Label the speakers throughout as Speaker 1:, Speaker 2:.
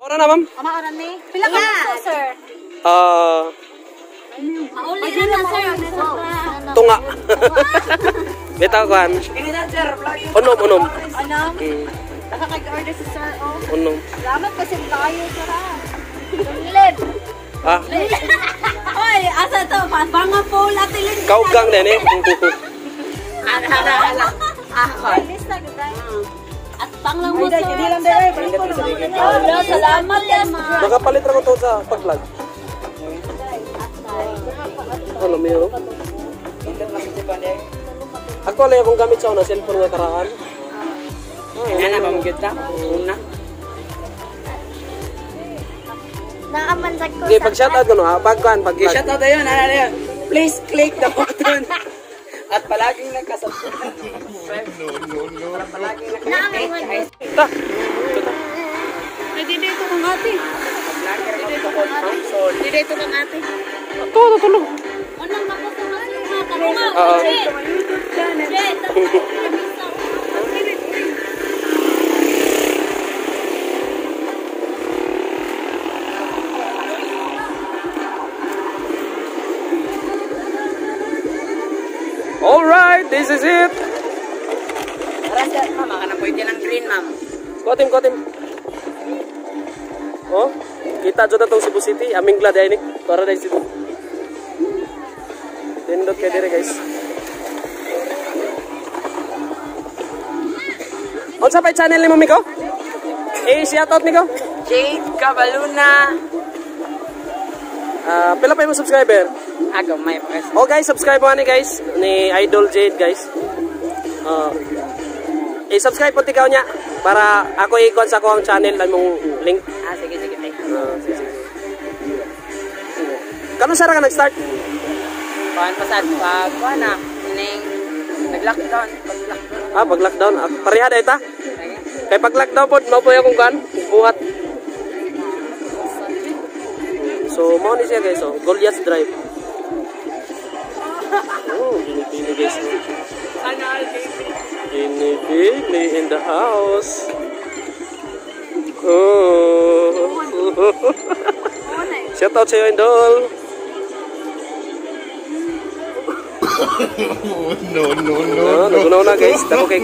Speaker 1: Ora na, ma'am?
Speaker 2: Ano ni? Pila ka po, sir?
Speaker 3: Mauli na sir.
Speaker 1: Tunga. Bitaw kan. Unom.
Speaker 2: Anam? Nakakag-order si sir, oh.
Speaker 1: Unom.
Speaker 2: Salamat kasi tayo, sir, ah. Lid.
Speaker 1: Ah,
Speaker 3: Oy, asa to? Banga po latilin.
Speaker 1: kaugang din eh.
Speaker 3: Ala.
Speaker 2: List na, ganda.
Speaker 3: At panglang mo sir.
Speaker 2: Hindi lang dahil. Balik ko naman.
Speaker 3: Salamat yan, ma.
Speaker 1: Nakapalit ra ko to sa pag-vlog. Ano meron? Actually akong gamit sa una cellphone nga karaan.
Speaker 4: Ano ba mo kita? Una.
Speaker 2: Nakamansag ko
Speaker 1: Okay, pag-shoutout ko no ha. Pag-vlog.
Speaker 4: Shout out tayo, nanalo. Please click the button. At palaging nagkasubscribe. Para palaging nagkasubscribe.
Speaker 1: Ta.
Speaker 3: Ay, di dito kang ate. Di dito kang ate.
Speaker 1: Tulog.
Speaker 3: Anong nakuha na sila mga karunga?
Speaker 1: Oo. Alright, this is it.
Speaker 4: Para sa mama ka na pwede ng green, ma'am.
Speaker 1: Kotim. Oh, kita jud tong Cebu City, aming glad ay ni. Para dai Cebu. Tindot kay dire, guys. Unsa pa channel ni mo Miko? Shoutout Miko.
Speaker 4: Jade Cabaluna.
Speaker 1: Pila pa yung subscriber?
Speaker 4: Ako, may press.
Speaker 1: Oh guys, subscribe mo ni guys ni Idol Jade guys. I-subscribe po tikaw niya para ako i-con sa ko ang channel na mong link.
Speaker 4: Sige.
Speaker 1: Sige. Kano sara ka nag-start?
Speaker 4: Kuhan pa sad pag na ning nag-lockdown,
Speaker 1: Pag-lockdown. Pareha day ta. Kay pag-lockdown po, mo po yung kan buhat. So, mo ni siya guys, oh, Goliath Drive. Oh, Ginibili guys. Ginibili in the house. Oh. Shout out sa'yo, Indol. No. Nagunaw na guys. Tako kay.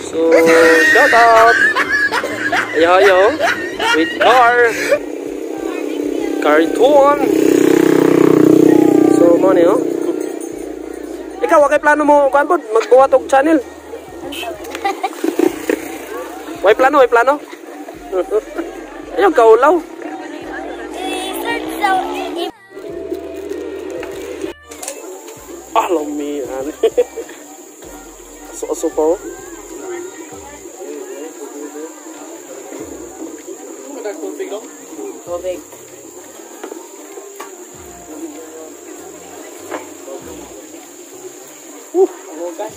Speaker 1: So, shout out. Ayo. With Cartoon. So, mo ni, oh. Ikaw, wakay plano mo, kuan po, magbuhat og channel. Way plano. Ayaw, kaulaw. Lamian. Aso pa, oh.
Speaker 4: tubig. Hugas.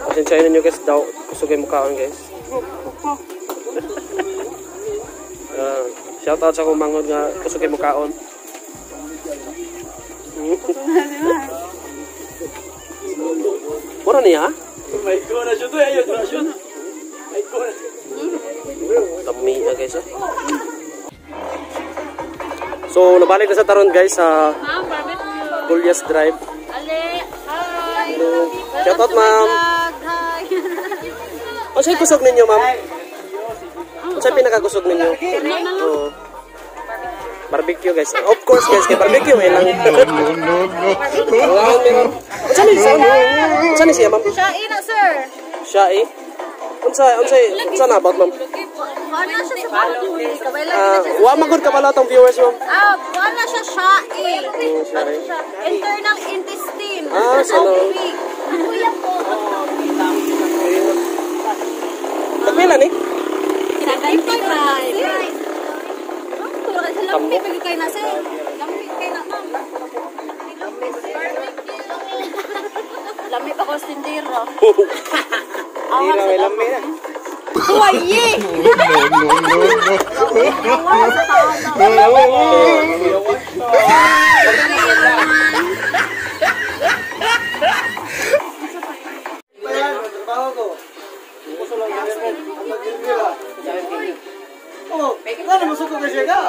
Speaker 1: Pasensyahin nyo guys, daw kusog yung mukhaan guys. Shout out sa akong mangod nga kusog yung mukhaan. Mura niya ha? Dami guys ha. So nabalik na sa taron guys sa Goliath Drive. Shout out ma'am. Ano sa'yo kusog ninyo ma'am? Ano sa'yo pinakakusog ninyo? Barbecue guys. Of course guys, kay barbecue eh lang. No. Unsa ni siya ma'am?
Speaker 2: Siya na, sir.
Speaker 1: Siya eh? Unsa na about ma'am?
Speaker 2: Wala siya sa baboy. Kabay lang siya.
Speaker 1: Wa magud ka pala tong viewers ma'am.
Speaker 2: Wala siya siya. Internal intestine.
Speaker 1: Sino?
Speaker 2: Kuya po.
Speaker 1: Nagpila ni?
Speaker 2: Kinagay pa right. Lampi pagi kayo na sir. Lampi kayo na ma'am. Lampi pa ko sindiro.
Speaker 4: Lampi na.
Speaker 2: Huwaye!
Speaker 4: Oh, ano masuk ko kasi ka?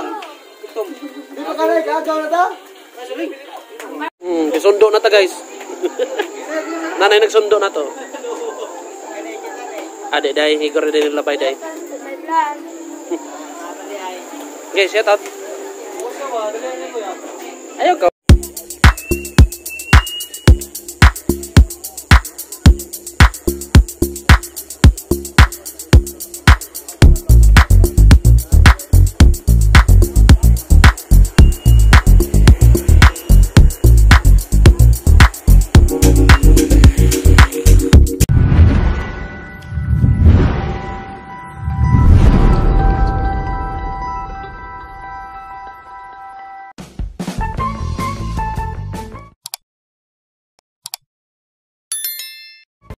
Speaker 4: Di ba ka na ikagaw na ta?
Speaker 1: Disundo na ta guys. Nanay nagsundo na to. Adik day, igor din labay day. Okay, shout out. Ayaw ka.